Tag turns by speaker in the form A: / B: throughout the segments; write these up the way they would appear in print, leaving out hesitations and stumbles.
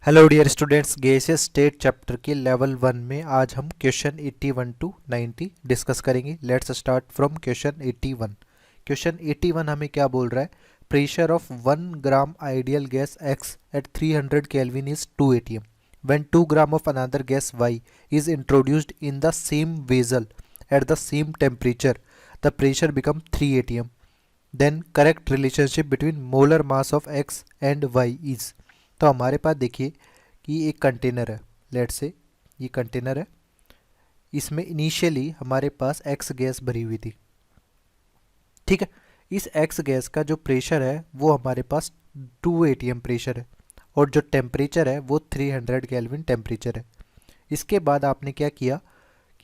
A: Hello dear students, gaseous state chapter के level 1 में आज हम क्वेश्चन 81 टू 90 डिस्कस करेंगे। Let's start from question 81। Question 81 हमें क्या बोल रहा है? Pressure of 1 gram ideal gas X at 300 kelvin is 2 atm when 2 gram of another gas Y is introduced in the same vessel at the same temperature, the pressure become 3 atm। Then correct relationship between molar mass of X and Y is. तो हमारे पास देखिए कि एक container है। Let's say ये container है, इसमें initially हमारे पास एक्स गैस भरी हुई थी। ठीक है, इस एक्स गैस का जो प्रेशर है वो हमारे पास 2 atm प्रेशर है और जो टेम्परेचर है वो 300 केल्विन टेम्परेचर है। इसके बाद आपने क्या किया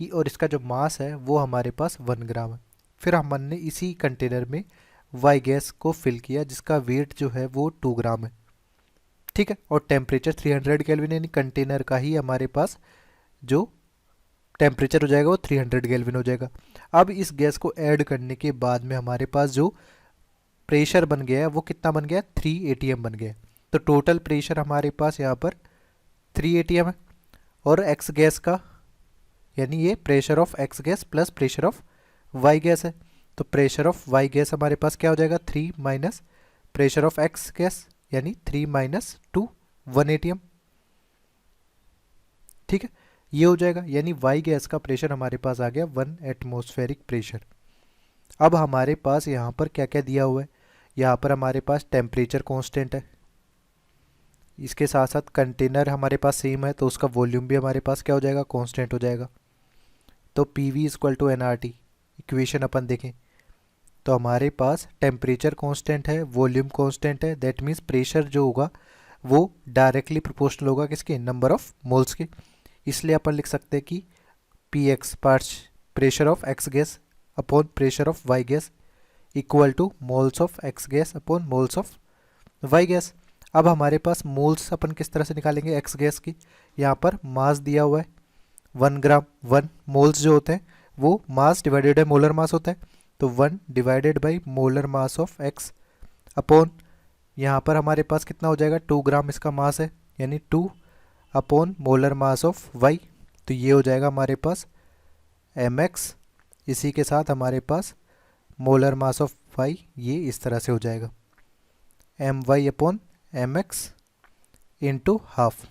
A: कि और इसका जो मास है वो हमारे पास 1 ग्राम है। फिर हमने इसी कंटेनर में वाई गैस को फिल किया जिसका वेट जो है वो 2 ग्राम है। ठीक है, और टेम्परेचर 300 केल्विन, यानी कंटेनर का ही हमारे पास जो टेम्परेचर हो जाएगा वो 300 केल्विन हो जाएगा। अब इस गैस को ऐड करने के बाद में हमारे पास जो प्रेशर बन गया है वो कितना बन गया? 3 atm बन गया। तो टोटल प्रेशर हमारे पास यहाँ पर 3 atm है। और एक्स गैस का यानी ये pressure of X gas plus pressure of Y gas है। तो प्रेशर ऑफ वाई गैस हमारे पास क्या हो जाएगा? 3 minus pressure of X gas, यानी 3 माइनस 2 1 atm। ठीक है, ये हो जाएगा, यानी वाई गैस का प्रेशर हमारे पास आ गया 1 एटमॉस्फेरिक प्रेशर। अब हमारे पास यहाँ पर क्या क्या दिया हुआ है? यहाँ पर हमारे पास टेम्परेचर कांस्टेंट है, इसके साथ साथ कंटेनर हमारे पास सेम है तो उसका वॉल्यूम भी हमारे पास क्या हो जाएगा? कांस्टेंट हो जाएगा। तो P V equal to N R T, equation अपन देखें तो हमारे पास टेम्परेचर कांस्टेंट है, वॉल्यूम कांस्टेंट है, दैट मीन्स प्रेशर जो होगा वो डायरेक्टली प्रोपोर्शनल होगा किसके? नंबर ऑफ मोल्स के। इसलिए अपन लिख सकते हैं कि P X parts pressure of X gas upon pressure of Y gas equal to moles of X gas upon moles of Y gas. अब हमारे पास मोल्स अपन किस तरह से निकालेंगे एक्स गैस की? यहाँ पर मास दिया हुआ है 1 ग्राम। 1 मोल्स जो होते हैं वो mass divided by molar mass होता है, तो 1 divided by molar mass of x upon यहाँ पर हमारे पास कितना हो जाएगा? 2 ग्राम इसका मास है, यानी 2 upon molar mass of Y. तो ये हो जाएगा हमारे पास एम एक्स, इसी के साथ हमारे पास मोलर मास ऑफ वाई ये इस तरह से हो जाएगा M Y upon M X into half.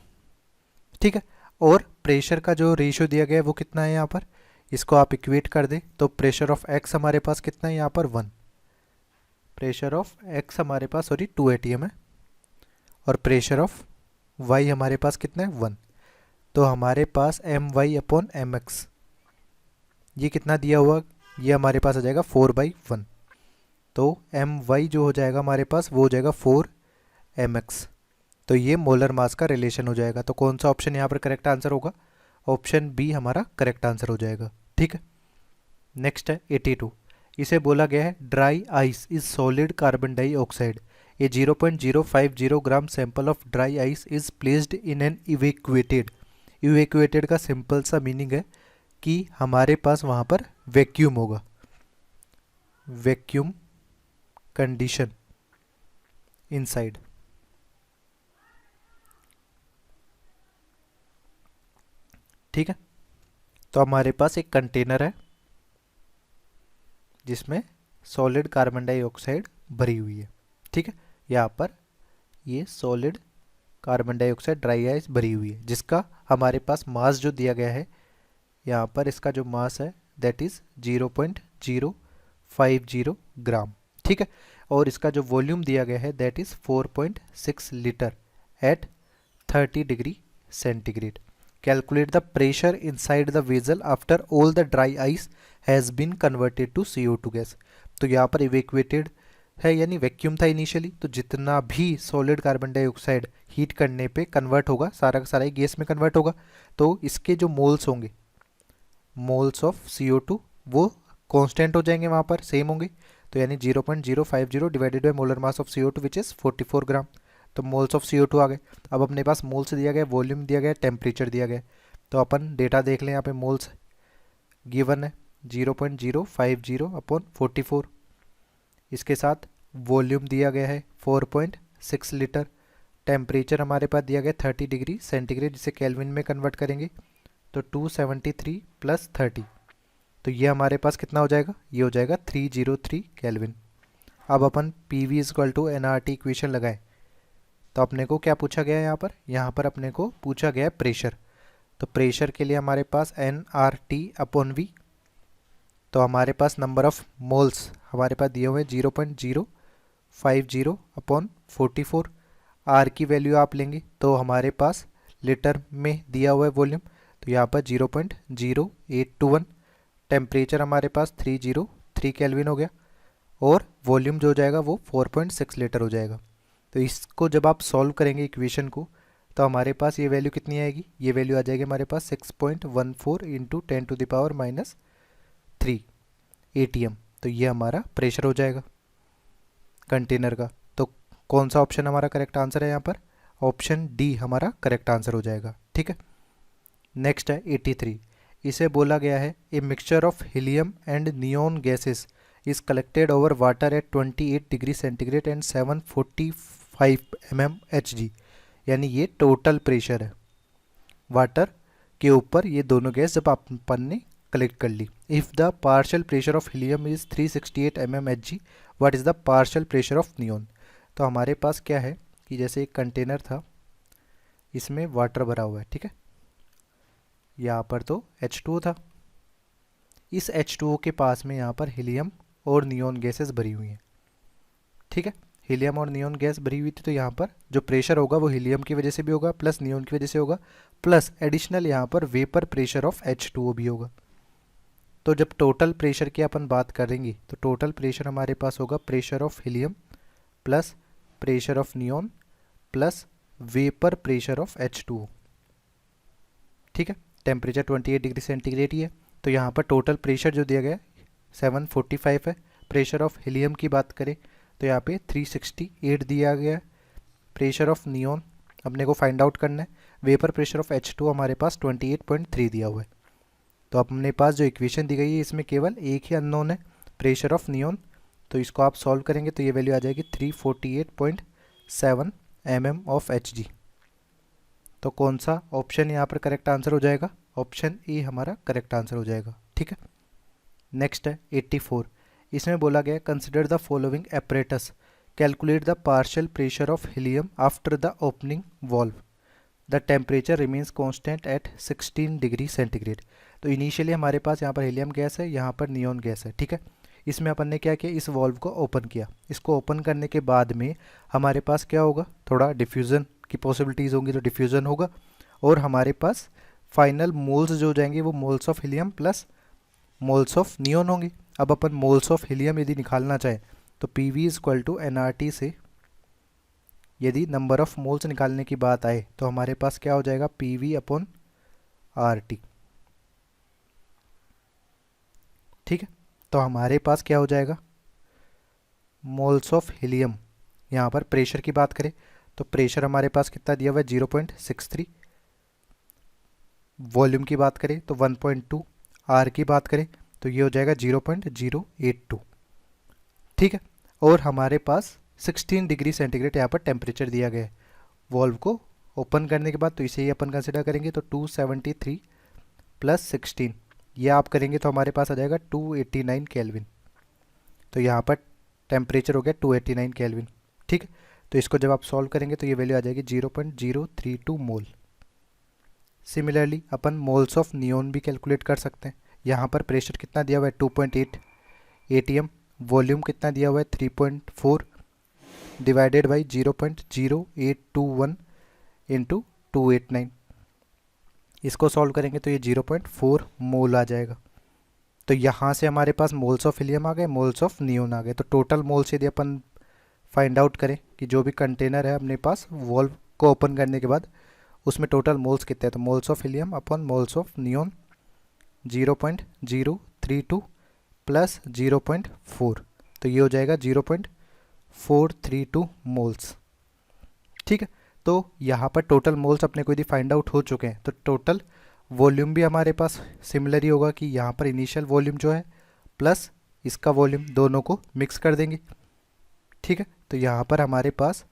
A: ठीक है, और प्रेशर का जो रेशियो दिया गया है वो कितना है यहाँ पर? इसको आप इक्वेट कर दें तो प्रेशर ऑफ एक्स हमारे पास कितना है यहाँ पर? 1। प्रेशर ऑफ एक्स हमारे पास 2 atm है और प्रेशर ऑफ वाई हमारे पास कितना है? 1। तो हमारे पास M Y upon M X ये कितना दिया हुआ? ये हमारे पास आ जाएगा 4/1। तो एम वाई जो हो जाएगा हमारे पास वो हो जाएगा 4 mx। तो ये मोलर मास का रिलेशन हो जाएगा। तो कौन सा ऑप्शन यहाँ पर करेक्ट आंसर होगा? ऑप्शन बी हमारा करेक्ट आंसर हो जाएगा। ठीक है, नेक्स्ट है 82। इसे बोला गया है dry ice is solid carbon dioxide. A 0.050 gram sample of dry ice is placed in an evacuated. Evacuated का सिंपल सा मीनिंग है कि हमारे पास वहाँ पर वैक्यूम होगा, वैक्यूम कंडीशन इनसाइड। ठीक है, तो हमारे पास एक कंटेनर है जिसमें सॉलिड कार्बन डाइऑक्साइड भरी हुई है। ठीक है, यहाँ पर ये solid carbon dioxide dry ice भरी हुई है जिसका हमारे पास मास जो दिया गया है यहाँ पर, इसका जो मास है दैट इज़ 0.050 ग्राम। ठीक है, और इसका जो वॉल्यूम दिया गया है that is 4.6 litre at 30 degree centigrade. Calculate the pressure inside the vessel after all the dry ice has been converted to CO2 gas. तो यहाँ पर इवेक्यूएटेड है यानी वैक्यूम था इनिशियली, तो जितना भी सॉलिड कार्बन डाइऑक्साइड हीट करने पे कन्वर्ट होगा सारा का सारा ही गैस में कन्वर्ट होगा। तो इसके जो मोल्स होंगे, मोल्स ऑफ CO2 वो कांस्टेंट हो जाएंगे, वहाँ पर सेम होंगे। तो यानी 0.050 divided by molar mass of CO2 which is 44 ग्राम। तो मोल्स ऑफ CO2 आ गए। अब अपने पास मोल्स दिया गया, वॉल्यूम दिया गया, टेम्परेचर दिया गया। तो अपन डेटा देख लें, यहाँ पे मोल्स गिवन है 0.050 अपॉन 44। इसके साथ वॉल्यूम दिया गया है 4.6 लीटर टेम्परेचर हमारे पास दिया गया 30 डिग्री सेंटीग्रेड, जिसे केल्विन में कन्वर्ट करेंगे तो 273 प्लस 30, तो ये हमारे पास कितना हो जाएगा, ये हो जाएगा 303 केल्विन। अब अपन P V equal to N R T equation लगाएं, तो अपने को क्या पूछा गया है यहाँ पर अपने को पूछा गया है प्रेशर। तो प्रेशर के लिए हमारे पास N R T upon V, तो हमारे पास नंबर ऑफ मोल्स हमारे पास दिए हुए हैं 0.050 अपॉन 44। आर की वैल्यू आप लेंगे तो हमारे पास लीटर में दिया हुआ है वॉल्यूम, तो यहाँ पर 0.0821। टेम्परेचर हमारे पास 303 केल्विन हो गया, और वॉल्यूम जो हो जाएगा वो 4.6 लीटर हो जाएगा। तो इसको जब आप सॉल्व करेंगे इक्वेशन को, तो हमारे पास ये वैल्यू कितनी आएगी, ये वैल्यू आ जाएगी हमारे पास 6.14 इंटू 10⁻³ ATM। तो ये हमारा प्रेशर हो जाएगा कंटेनर का। तो कौन सा ऑप्शन हमारा करेक्ट आंसर है यहाँ पर, ऑप्शन डी हमारा करेक्ट आंसर हो जाएगा। ठीक है, नेक्स्ट है 83। इसे बोला गया है a mixture of helium and neon gases is collected over water at 28 degree centigrade and 745 mmHg, यानी ये टोटल प्रेशर है वाटर के ऊपर ये दोनों गैस जब अपन ने कलेक्ट कर ली। If the partial pressure of helium is 368 mmHg, what is the partial pressure of neon. तो हमारे पास क्या है कि जैसे एक कंटेनर था, इसमें वाटर भरा हुआ है, ठीक है, यहाँ पर तो H2O था, इस H2O के पास में यहाँ पर हीलियम और नियॉन गैसेस भरी हुई हैं। ठीक है, हीलियम और नियॉन गैस भरी हुई थी, तो यहाँ पर जो प्रेशर होगा वो हीलियम की वजह से भी होगा, प्लस नियॉन की वजह से होगा, प्लस एडिशनल यहाँ पर वेपर प्रेशर ऑफ H2O भी होगा। तो जब टोटल प्रेशर की अपन बात करेंगे तो टोटल प्रेशर हमारे पास होगा pressure of helium plus pressure of neon plus vapour pressure of H2O। ठीक है, टेम्परेचर 28 डिग्री सेंटीग्रेड ही है, तो यहाँ पर टोटल प्रेशर जो दिया गया है 745 है। प्रेशर ऑफ हीलियम की बात करें तो यहाँ पे 368 दिया गया है। प्रेशर ऑफ नियॉन अपने को फाइंड आउट करना है। वेपर प्रेशर ऑफ H2 हमारे पास 28.3 दिया हुआ है। तो अपने पास जो इक्वेशन दी गई है इसमें केवल एक ही अननोन है, प्रेशर ऑफ नियॉन। तो इसको आप सॉल्व करेंगे तो ये वैल्यू आ जाएगी 348.7 mm ऑफ Hg। तो कौन सा ऑप्शन यहाँ पर करेक्ट आंसर हो जाएगा, ऑप्शन ए हमारा करेक्ट आंसर हो जाएगा। ठीक है, नेक्स्ट है 84। इसमें बोला गया consider the following apparatus, calculate the partial pressure of helium after the opening valve, the temperature remains constant eight 16 degree centigrade. तो इनिशियली हमारे पास यहाँ पर हीलियम गैस है, यहाँ पर नियॉन गैस है। ठीक है, इसमें अपन ने क्या किया, इस वॉल्व को ओपन किया। इसको ओपन करने के बाद में हमारे पास क्या होगा, थोड़ा डिफ्यूज़न की पॉसिबिलिटीज़ होंगी, तो डिफ्यूज़न होगा, और हमारे पास फाइनल मोल्स जो हो जाएंगे वो moles of helium plus moles of neon होंगे। अब अपन मोल्स ऑफ हीलियम यदि निकालना चाहें तो P V equal to N R T से यदि नंबर ऑफ मोल्स निकालने की बात आए तो हमारे पास क्या हो जाएगा, P V upon are T. ठीक है, तो हमारे पास क्या हो जाएगा, मोल्स ऑफ हीलियम। यहाँ पर प्रेशर की बात करें तो प्रेशर हमारे पास कितना दिया हुआ है 0.63। वॉल्यूम की बात करें तो 1.2। आर की बात करें तो ये हो जाएगा 0.082। ठीक है, और हमारे पास 16 डिग्री सेंटीग्रेड यहाँ पर टेम्परेचर दिया गया है वॉल्व को ओपन करने के बाद। तो इसे ही अपन कंसिडर करेंगे तो 273 प्लस 16 ये आप करेंगे तो हमारे पास आ जाएगा 289 केल्विन। तो यहाँ पर टेम्परेचर हो गया 289 केल्विन। ठीक है, तो इसको जब आप सॉल्व करेंगे तो ये वैल्यू आ जाएगी 0.032 मोल। सिमिलरली अपन मोल्स ऑफ नियॉन भी कैलकुलेट कर सकते हैं। यहाँ पर प्रेशर कितना दिया हुआ है 2.8 ATM, वॉल्यूम कितना दिया हुआ है 3.4 डिवाइडेड बाई 0.0821 इंटू 289। इसको सॉल्व करेंगे तो ये 0.4 मोल आ जाएगा। तो यहाँ से हमारे पास मोल्स ऑफ हीलियम आ गए, मोल्स ऑफ नियॉन आ गए। तो टोटल मोल्स यदि अपन फाइंड आउट करें कि जो भी कंटेनर है अपने पास वॉल्व को ओपन करने के बाद उसमें टोटल मोल्स कितने हैं, तो moles of helium upon moles of neon 0.032 plus 0.4, तो ये हो जाएगा 0.432 मोल्स। ठीक है, तो यहाँ पर टोटल मोल्स अपने को यदि फाइंड आउट हो चुके हैं तो टोटल वॉल्यूम भी हमारे पास सिमिलर ही होगा कि यहाँ पर इनिशियल वॉल्यूम जो है प्लस इसका वॉल्यूम दोनों को मिक्स कर देंगे। ठीक है, तो यहाँ पर हमारे पास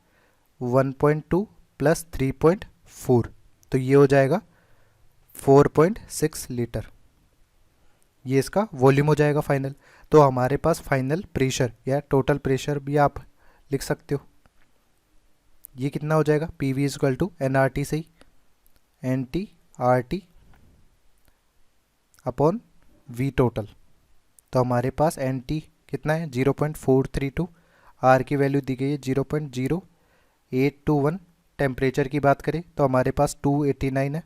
A: 1.2 प्लस 3.4, तो ये हो जाएगा 4.6 लीटर। ये इसका वॉल्यूम हो जाएगा फाइनल। तो हमारे पास फाइनल प्रेशर या टोटल प्रेशर भी आप लिख सकते हो। ये कितना हो जाएगा, P V equal to N R T से ही n T R T upon V total. तो हमारे पास एन टी कितना है 0.432, आर की वैल्यू दी गई है 0.0821। टेम्परेचर की बात करें तो हमारे पास 289 है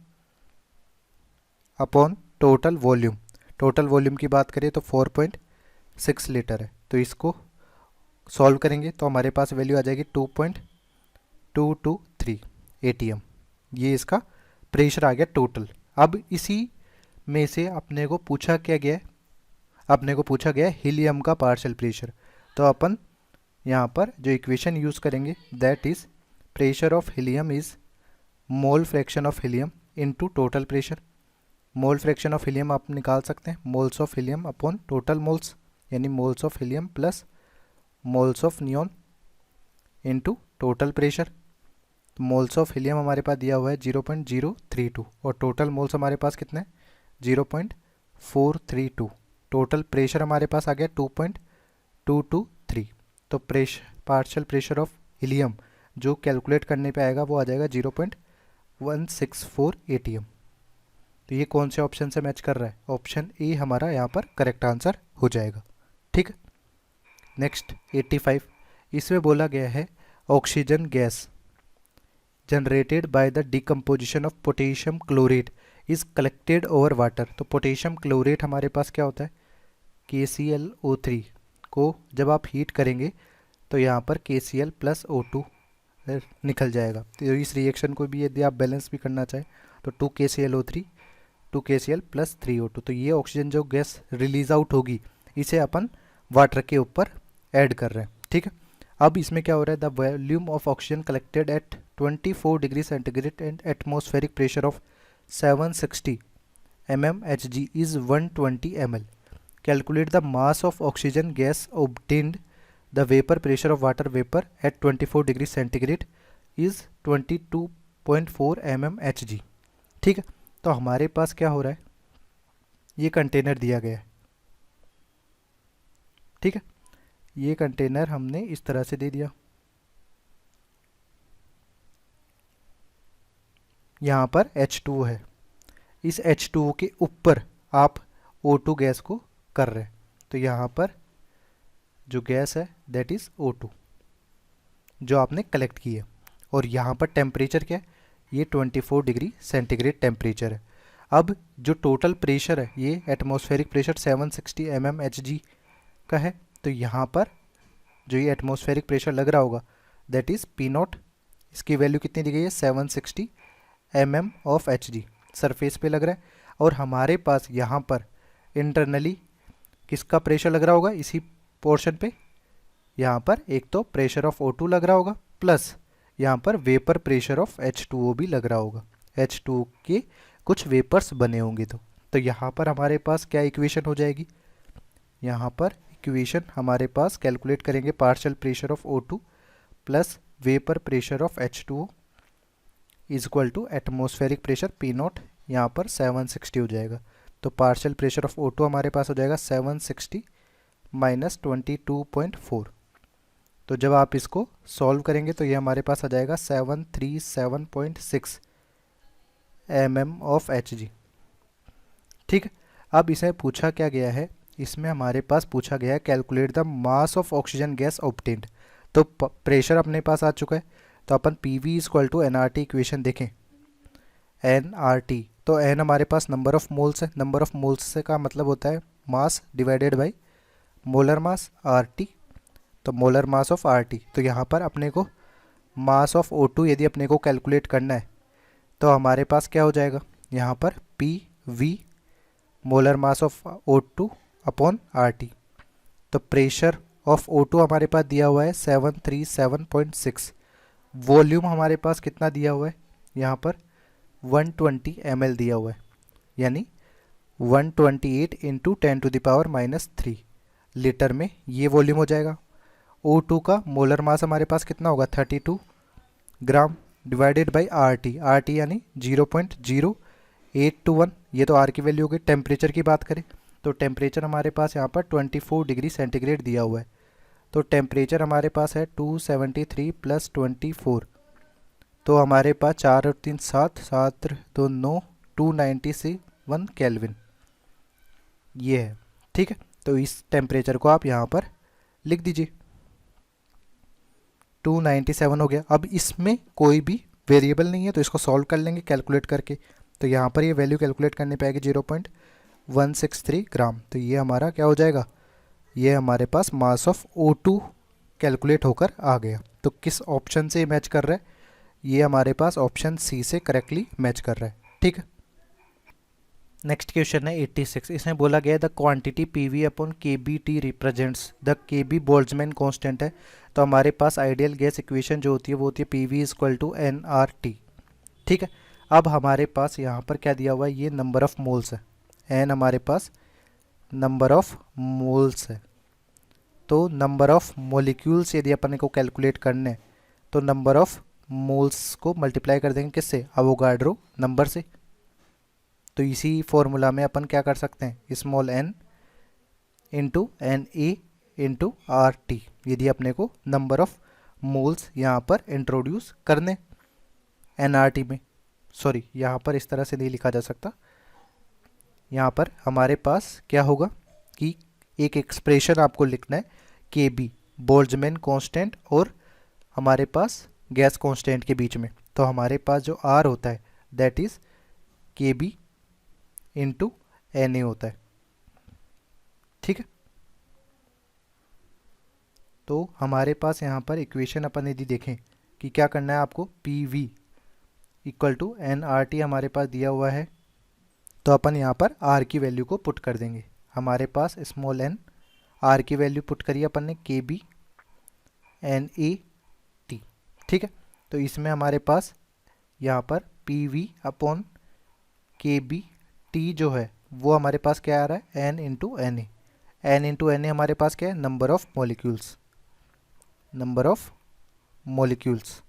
A: upon total volume. Total volume की बात करें तो 4.6 लीटर है। तो इसको सॉल्व करेंगे तो हमारे पास वैल्यू आ जाएगी 2.223 एटीएम। ये इसका प्रेशर आ गया टोटल। अब इसी में से अपने को पूछा क्या गया है, अपने को पूछा गया है हीलियम का पार्शियल प्रेशर। तो अपन यहाँ पर जो इक्वेशन यूज़ करेंगे that is pressure of helium is mole fraction of helium into total pressure. Mole fraction of helium आप निकाल सकते हैं moles of helium upon total moles, यानी moles of helium plus moles of neon into total pressure. Moles of helium हमारे पास दिया हुआ है 0.032 और टोटल मोल्स हमारे पास कितने 0.432। टोटल प्रेशर हमारे पास आ गया 2.223। तो पार्शियल प्रेशर ऑफ हीलियम जो कैलकुलेट करने पे आएगा वो आ जाएगा 0.164 एटीएम। तो ये कौन से ऑप्शन से मैच कर रहा है, ऑप्शन ए हमारा यहाँ पर करेक्ट आंसर हो जाएगा। ठीक है, नेक्स्ट 85, इसमें बोला गया है oxygen gas generated by the decomposition of potassium chlorate is collected over water. तो पोटेशियम क्लोरेट हमारे पास क्या होता है KClO3 को जब आप हीट करेंगे तो यहाँ पर KCl प्लस O2 निकल जाएगा। तो इस रिएक्शन को भी यदि आप बैलेंस भी करना चाहें तो 2KClO3 2KCl प्लस 3O2, तो ये ऑक्सीजन जो गैस रिलीज आउट होगी इसे अपन वाटर के ऊपर ऐड कर रहे हैं। ठीक है, अब इसमें क्या हो रहा है, the volume of oxygen collected at 24 degree centigrade and atmospheric pressure of 760 mmHg is 120 ml. Calculate the mass of oxygen gas obtained. The vapor pressure of water vapor at 24 degree centigrade is 22.4 mmHg। ठीक है, तो हमारे पास क्या हो रहा है, ये कंटेनर दिया गया है। ठीक है, ये कंटेनर हमने इस तरह से दे दिया, यहाँ पर H2O है, इस H2O के ऊपर आप O2 गैस को कर रहे हैं। तो यहाँ पर जो गैस है दैट इज़ O2 जो आपने कलेक्ट की है, और यहाँ पर टेम्परेचर क्या है, ये 24 डिग्री सेंटीग्रेड टेम्परेचर है। अब जो टोटल प्रेशर है ये एटमॉस्फेरिक प्रेशर 760 mmHg का है। तो यहाँ पर जो ये एटमॉस्फेरिक प्रेशर लग रहा होगा दैट इज़ P0, इसकी वैल्यू कितनी दी गई है 760 mm ऑफ Hg, सरफेस पे लग रहा है। और हमारे पास यहाँ पर इंटरनली किसका प्रेशर लग रहा होगा इसी पोर्शन पे, यहाँ पर एक तो प्रेशर ऑफ O2 लग रहा होगा प्लस यहाँ पर वेपर प्रेशर ऑफ H2O भी लग रहा होगा, H2O के कुछ वेपर्स बने होंगे। तो यहाँ पर हमारे पास क्या इक्वेशन हो जाएगी, यहाँ पर इक्वेशन हमारे पास कैलकुलेट करेंगे partial pressure of O2 plus vapour pressure of H2O is equal to atmospheric pressure P0, यहाँ पर 760 हो जाएगा। तो पार्शियल प्रेशर ऑफ O2 हमारे पास हो जाएगा 760 माइनस 22.4। तो जब आप इसको सॉल्व करेंगे तो ये हमारे पास आ जाएगा 737.6 mm ऑफ Hg। ठीक है, अब इसे पूछा क्या गया है, इसमें हमारे पास पूछा गया है calculate the mass of oxygen gas obtained. तो प्रेशर अपने पास आ चुका है, तो अपन PV equal to NRT equation देखें, NRT तो N हमारे पास नंबर ऑफ मोल्स है, नंबर ऑफ मोल्स से का मतलब होता है mass divided by molar mass RT, तो मोलर मास ऑफ RT। तो यहाँ पर अपने को मास ऑफ O2 यदि अपने को कैलकुलेट करना है तो हमारे पास क्या हो जाएगा, यहाँ पर PV molar mass of O2 upon RT। तो प्रेशर ऑफ O2 हमारे पास दिया हुआ है 737.6, वॉल्यूम हमारे पास कितना दिया हुआ है, यहाँ पर 120 ml दिया हुआ है, यानी 128 इंटू 10⁻³ लीटर में ये वॉल्यूम हो जाएगा। O2 का मोलर मास हमारे पास कितना होगा 32 ग्राम, डिवाइडेड बाई आर टी यानी 0.0821, ये तो आर की वैल्यू हो गई। टेम्परेचर की बात करें तो टेम्परेचर हमारे पास यहाँ पर 24 डिग्री सेंटीग्रेड दिया हुआ है, तो टेम्परेचर हमारे पास है 273 प्लस 24, तो हमारे पास 4 और 3 7, 7 2 9, 297 केल्विन ये है। ठीक है, तो इस टेम्परेचर को आप यहाँ पर लिख दीजिए, 297 हो गया। अब इसमें कोई भी वेरिएबल नहीं है तो इसको सॉल्व कर लेंगे कैलकुलेट करके, तो यहाँ पर ये वैल्यू कैलकुलेट करने पे आएगी 0.163 ग्राम। तो ये हमारा क्या हो जाएगा, ये हमारे पास मास ऑफ O2 कैलकुलेट होकर आ गया। तो किस ऑप्शन से मैच कर रहा है, ये हमारे पास ऑप्शन सी से करेक्टली मैच कर रहा है। ठीक है, नेक्स्ट क्वेश्चन है 86। इसमें बोला गया the quantity PV upon KBT represents the KB Boltzmann constant है। तो हमारे पास आइडियल गैस इक्वेशन जो होती है वो होती है P V equal to N R T. ठीक है, अब हमारे पास यहाँ पर क्या दिया हुआ है, ये नंबर ऑफ मोल्स है, एन हमारे पास नंबर ऑफ मोल्स है। तो नंबर ऑफ मोलिक्यूल्स यदि अपन को कैलकुलेट करने तो नंबर ऑफ मोल्स को मल्टीप्लाई कर देंगे किससे, अवोगाड्रो नंबर से। तो इसी फॉर्मूला में अपन क्या कर सकते हैं, small N into N A into R T, यदि अपने को नंबर ऑफ मोल्स यहाँ पर इंट्रोड्यूस करने एन आर टी में। सॉरी, यहाँ पर इस तरह से नहीं लिखा जा सकता, यहाँ पर हमारे पास क्या होगा कि एक एक्सप्रेशन आपको लिखना है के बी बोल्ट्जमैन कांस्टेंट और हमारे पास गैस कांस्टेंट के बीच में। तो हमारे पास जो आर होता है दैट इज़ के बी इंटू एन ए होता है। ठीक है, तो हमारे पास यहाँ पर इक्वेशन अपन यदि देखें कि क्या करना है आपको, P V equal to N R T हमारे पास दिया हुआ है, तो अपन यहाँ पर आर की वैल्यू को पुट कर देंगे। हमारे पास स्मॉल एन, आर की वैल्यू पुट करिए अपन ने के बी एन ए टी। ठीक है, तो इसमें हमारे पास यहाँ पर P V upon K B T जो है वो हमारे पास क्या आ रहा है, N into N A. N into N A हमारे पास क्या है, number of molecules, number of molecules.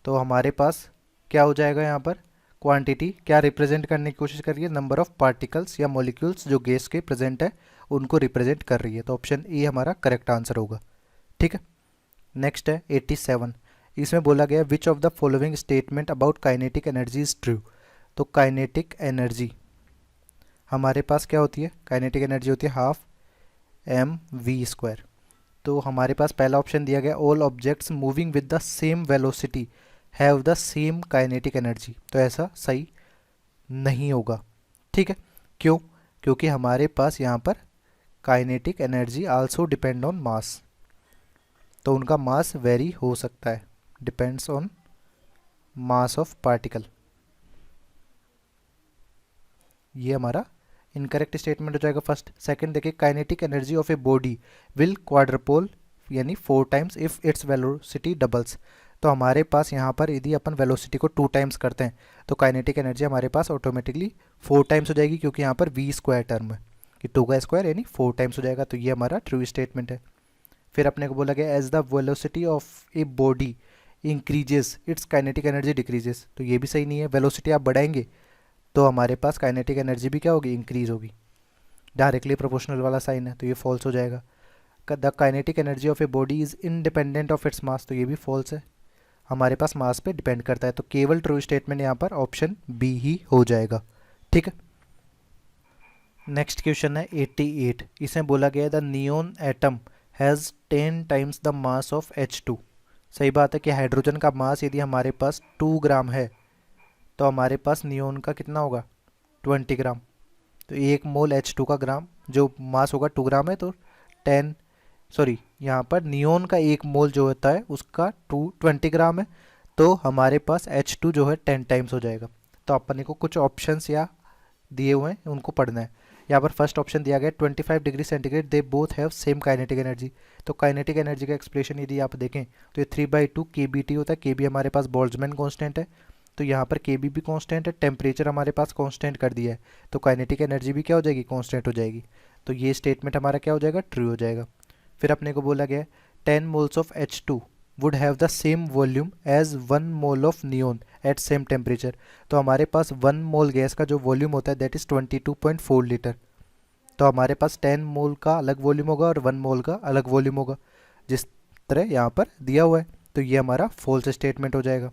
A: तो हमारे पास क्या हो जाएगा, यहाँ पर क्वांटिटी क्या रिप्रेजेंट करने की कोशिश कर रही है, नंबर ऑफ पार्टिकल्स या मॉलिक्यूल्स जो गैस के प्रेजेंट है उनको रिप्रेजेंट कर रही है। तो ऑप्शन ए हमारा करेक्ट आंसर होगा। ठीक है, नेक्स्ट है 87। इसमें बोला गया which of the following statement about kinetic energy is true. तो काइनेटिक एनर्जी हमारे पास क्या होती है, काइनेटिक एनर्जी होती है हाफ एम वी स्क्वायर। तो हमारे पास पहला ऑप्शन दिया गया all objects moving with the same velocity have the same kinetic energy. तो ऐसा सही नहीं होगा। ठीक है, क्यों, क्योंकि हमारे पास यहाँ पर kinetic energy also depend on mass, तो उनका मास वेरी हो सकता है, depends on mass of particle. ये हमारा इनकरेक्ट स्टेटमेंट हो जाएगा फर्स्ट। सेकंड देखिए kinetic energy of a body will quadruple यानी 4 times if its velocity doubles. तो हमारे पास यहाँ पर यदि अपन वेलोसिटी को 2 टाइम्स करते हैं तो काइनेटिक एनर्जी हमारे पास ऑटोमेटिकली 4 टाइम्स हो जाएगी, क्योंकि यहाँ पर वी स्क्वायर टर्म है कि 2 का स्क्वायर यानी 4 टाइम्स हो जाएगा। तो ये हमारा ट्रू स्टेटमेंट है। फिर अपने को बोला गया as the velocity of a body increases its kinetic energy decreases. तो ये भी सही नहीं है, वेलोसिटी आप बढ़ाएंगे तो हमारे पास काइनेटिक एनर्जी भी क्या होगी, इंक्रीज होगी, डायरेक्टली प्रोपोर्शनल वाला साइन है, तो ये फॉल्स हो जाएगा। The kinetic energy of a body is independent of its mass, तो ये भी फॉल्स है, हमारे पास मास पे डिपेंड करता है। तो केवल ट्रू स्टेटमेंट यहाँ पर ऑप्शन बी ही हो जाएगा। ठीक है, नेक्स्ट क्वेश्चन है 88। इसमें बोला गया the neon atom has 10 times the mass of H2। सही बात है कि हाइड्रोजन का मास यदि हमारे पास 2 ग्राम है तो हमारे पास नियोन का कितना होगा, 20 ग्राम। तो 1 मोल H2 का ग्राम जो मास होगा 2 ग्राम है, तो 10 सॉरी यहाँ पर नियोन का 1 मोल जो होता है उसका 20 ग्राम है, तो हमारे पास H2 जो है 10 टाइम्स हो जाएगा। तो अपन को कुछ ऑप्शंस या दिए हुए हैं उनको पढ़ना है। यहाँ पर फर्स्ट ऑप्शन दिया गया 25 degree centigrade they both have same kinetic energy. तो काइनेटिक एनर्जी का एक्सप्रेशन यदि आप देखें तो ये 3/2 KBT होता है। KB हमारे पास बोल्ट्जमैन कांस्टेंट है, तो यहाँ पर KB भी कांस्टेंट है, टेम्परेचर हमारे पास कांस्टेंट कर दिया है, तो काइनेटिक एनर्जी भी क्या हो जाएगी, कांस्टेंट हो जाएगी। तो ये स्टेटमेंट हमारा क्या हो जाएगा, ट्रू हो जाएगा। फिर अपने को बोला गया 10 moles of H2 would have the same volume as 1 mole of neon at same temperature. तो हमारे पास 1 मोल गैस का जो वॉल्यूम होता है दैट इज़ 22.4 लीटर। तो हमारे पास 10 मोल का अलग वॉल्यूम होगा और 1 मोल का अलग वॉल्यूम होगा, जिस तरह यहाँ पर दिया हुआ है। तो ये हमारा फॉल्स स्टेटमेंट हो जाएगा।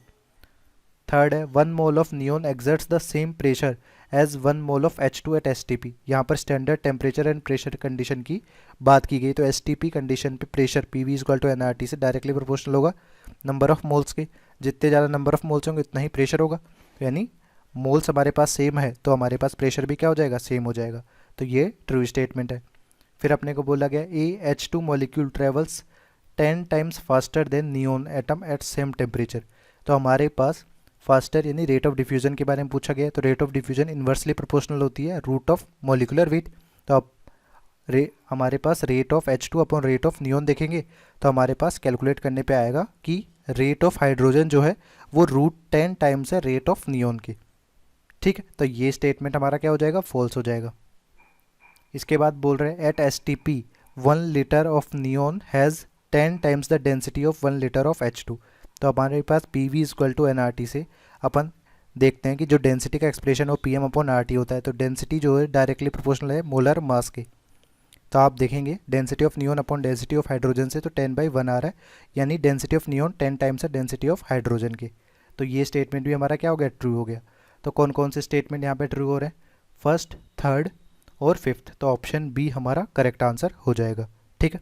A: थर्ड है 1 mole of neon exerts the same pressure as 1 mole of H2 at STP। यहाँ पर standard temperature and pressure condition की बात की गई। तो STP कंडीशन पे pressure PV equal to NRT से डायरेक्टली प्रोपोर्शनल होगा नंबर ऑफ मोल्स के। जितने ज़्यादा नंबर ऑफ मोल्स होंगे उतना ही प्रेशर होगा। यानी मोल्स हमारे पास सेम है तो हमारे पास प्रेशर भी क्या हो जाएगा, सेम हो जाएगा। तो ये ट्रू स्टेटमेंट है। फिर अपने को बोला गया AH2 molecule travels 10 times faster than neon atom at same temperature. तो हमारे पास फास्टर यानी रेट ऑफ डिफ्यूजन के बारे में पूछा गया है। तो rate of diffusion inversely proportional होती है रूट ऑफ मॉलिकुलर वेट। तो अब हमारे पास rate of H2 upon rate of neon देखेंगे तो हमारे पास कैलकुलेट करने पे आएगा कि रेट ऑफ हाइड्रोजन जो है वो √10 टाइम्स है रेट ऑफ नियोन की। ठीक है, तो ये स्टेटमेंट हमारा क्या हो जाएगा, फॉल्स हो जाएगा। इसके बाद बोल रहे हैं at STP 1 litre of neon has 10 times the density of 1 litre of H2। तो हमारे पास PV इक्वल टू NRT से अपन देखते हैं कि जो डेंसिटी का एक्सप्रेशन वो PM अपॉन RT होता है। तो डेंसिटी जो है डायरेक्टली प्रोपोर्शनल है मोलर मास के। तो आप देखेंगे density of neon upon density of hydrogen से तो 10/1 आ रहा है, यानी डेंसिटी ऑफ नियोन 10 टाइम्स है डेंसिटी ऑफ हाइड्रोजन के। तो ये स्टेटमेंट भी हमारा क्या हो गया, ट्रू हो गया। तो कौन कौन से स्टेटमेंट यहाँ पे ट्रू हो रहे हैं, फर्स्ट, थर्ड और फिफ्थ। तो ऑप्शन बी हमारा करेक्ट आंसर हो जाएगा। ठीक है,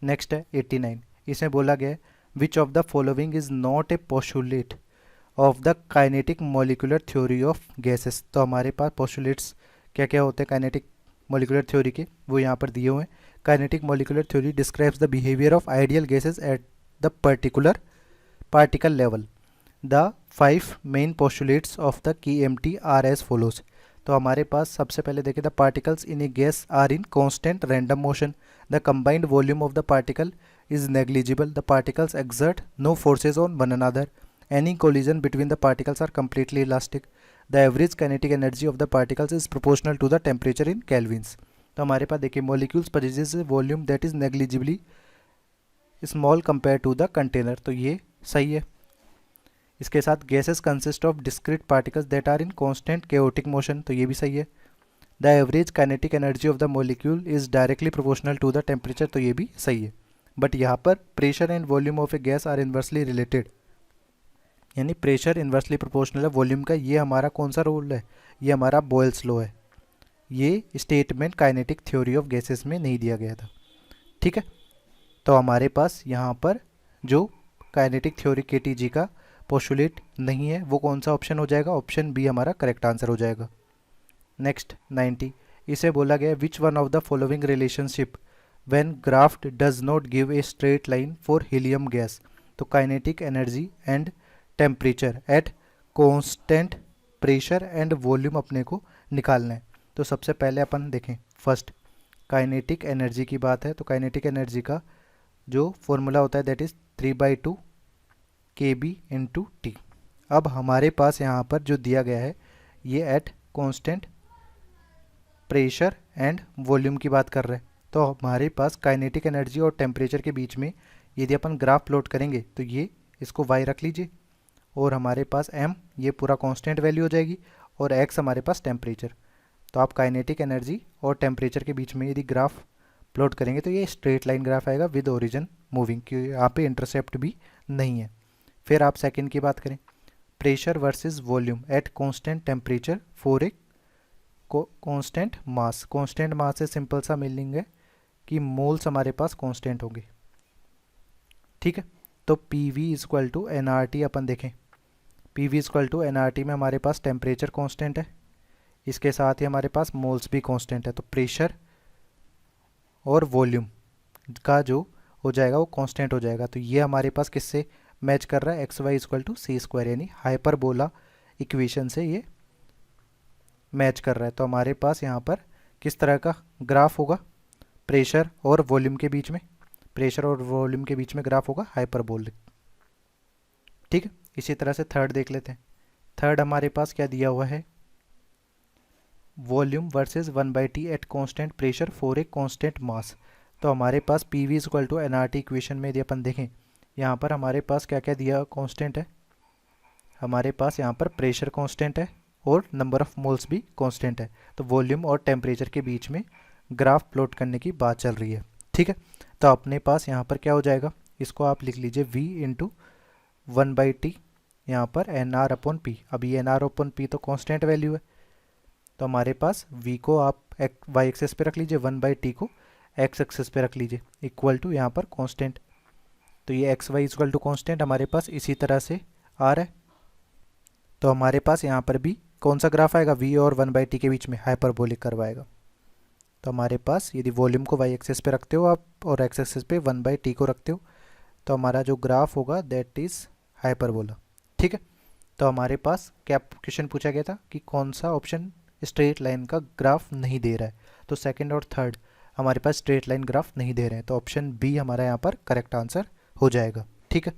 A: नेक्स्ट है 89। इसमें बोला गया है which of the following is not a postulate of the kinetic molecular theory of gases. तो हमारे पास पोस्टुलेट्स क्या क्या होते हैं काइनेटिक मॉलिक्यूलर थ्योरी के, वो यहाँ पर दिए हुए हैं। Kinetic molecular theory describes the behaviour of ideal gases at the particular particle level. The 5 main postulates of the KMT are as follows. तो हमारे पास सबसे पहले देखें the particles in a gas are in constant random motion. The combined volume of the particle is negligible. The particles exert no forces on one another. Any collision between the particles are completely elastic. The average kinetic energy of the particles is proportional to the temperature in kelvins. तो हमारे पास देखिए molecules possesses a volume that is negligibly small compared to the container। तो ये सही है। इसके साथ gases consist of discrete particles that are in constant chaotic motion। तो ये भी सही है। The average kinetic energy of the molecule is directly proportional to the temperature। तो ये भी सही है। बट यहाँ पर pressure and volume of a gas are inversely related, यानी प्रेशर इन्वर्सली प्रोपोर्शनल है वॉल्यूम का। ये हमारा कौन सा रूल है, ये हमारा बॉयल्स लॉ है। ये statement kinetic theory of gases में नहीं दिया गया था। ठीक है, तो हमारे पास यहाँ पर जो काइनेटिक थ्योरी KTG का पोस्टुलेट नहीं है वो कौन सा ऑप्शन हो जाएगा, ऑप्शन बी हमारा करेक्ट आंसर हो जाएगा। नेक्स्ट 90। इसे बोला गया which one of the following relationship when graft does not give a straight line for helium gas। तो kinetic energy and temperature at constant pressure and volume अपने को निकालना है। तो सबसे पहले अपन देखें फर्स्ट काइनेटिक एनर्जी की बात है। तो काइनेटिक एनर्जी का जो फॉर्मूला होता है दैट इज़ 3/2 kb/t। अब हमारे पास यहाँ पर जो दिया गया है ये at constant pressure and volume की बात कर रहे हैं। तो हमारे पास काइनेटिक एनर्जी और टेम्परेचर के बीच में यदि अपन ग्राफ प्लॉट करेंगे तो ये इसको y रख लीजिए और हमारे पास m ये पूरा कांस्टेंट वैल्यू हो जाएगी और x हमारे पास टेम्परेचर। तो आप काइनेटिक एनर्जी और टेम्परेचर के बीच में यदि ग्राफ प्लॉट करेंगे तो ये स्ट्रेट लाइन ग्राफ आएगा विद ओरिजिन मूविंग, क्योंकि यहाँ पे इंटरसेप्ट भी नहीं है। फिर आप सेकेंड की बात करें, pressure versus volume at constant temperature for a constant mass. Constant mass से सिंपल सा मीनिंग है कि मोल्स हमारे पास कांस्टेंट होंगे। ठीक है, तो PV इक्वल टू NRT अपन देखें, PV इक्वल टू NRT में हमारे पास टेम्परेचर कांस्टेंट है, इसके साथ ही हमारे पास मोल्स भी कांस्टेंट है। तो प्रेशर और वॉल्यूम का जो हो जाएगा वो कांस्टेंट हो जाएगा। तो ये हमारे पास किससे मैच कर रहा है, XY इक्वल टू C², यानी हाइपरबोला इक्वेशन से ये मैच कर रहा है। तो हमारे पास यहाँ पर किस तरह का ग्राफ होगा, प्रेशर और वॉल्यूम के बीच में, प्रेशर और वॉल्यूम के बीच में ग्राफ होगा हाइपरबोलिक। ठीक है, इसी तरह से थर्ड देख लेते हैं। थर्ड हमारे पास क्या दिया हुआ है, volume versus 1/t at constant pressure for a constant mass. तो हमारे पास PV equal to NRT equation में यदि अपन देखें यहाँ पर हमारे पास क्या क्या दिया कांस्टेंट है, हमारे पास यहाँ पर प्रेशर कांस्टेंट है और नंबर ऑफ मोल्स भी कांस्टेंट है। तो वॉल्यूम और टेम्परेचर के बीच में ग्राफ प्लॉट करने की बात चल रही है, ठीक है। तो अपने पास यहाँ पर क्या हो जाएगा, इसको आप लिख लीजिए v इंटू 1/t, यहाँ पर एन आर अपॉन पी। अब ये एन आर अपॉन पी तो कांस्टेंट वैल्यू है, तो हमारे पास v को आप वाई एक्सेस पे रख लीजिए, 1/t को एक्स एक्सेस पे रख लीजिए, इक्वल टू यहाँ पर कांस्टेंट। तो ये X Y equal to constant हमारे पास इसी तरह से आ रहा है। तो हमारे पास यहाँ पर भी कौन सा ग्राफ आएगा, v और 1/t के बीच में हाइपरबोलिक कर्व आएगा। तो हमारे पास यदि वॉल्यूम को वाई एक्सेस पे रखते हो आप और एक्स एक्सेस पे 1/t को रखते हो, तो हमारा जो ग्राफ होगा दैट इज़ हाइपरबोला, ठीक है। तो हमारे पास क्या क्वेश्चन पूछा गया था कि कौन सा ऑप्शन स्ट्रेट लाइन का ग्राफ नहीं दे रहा है, तो सेकंड और थर्ड हमारे पास स्ट्रेट लाइन ग्राफ नहीं दे रहे हैं, तो ऑप्शन बी हमारा यहाँ पर करेक्ट आंसर हो जाएगा, ठीक है।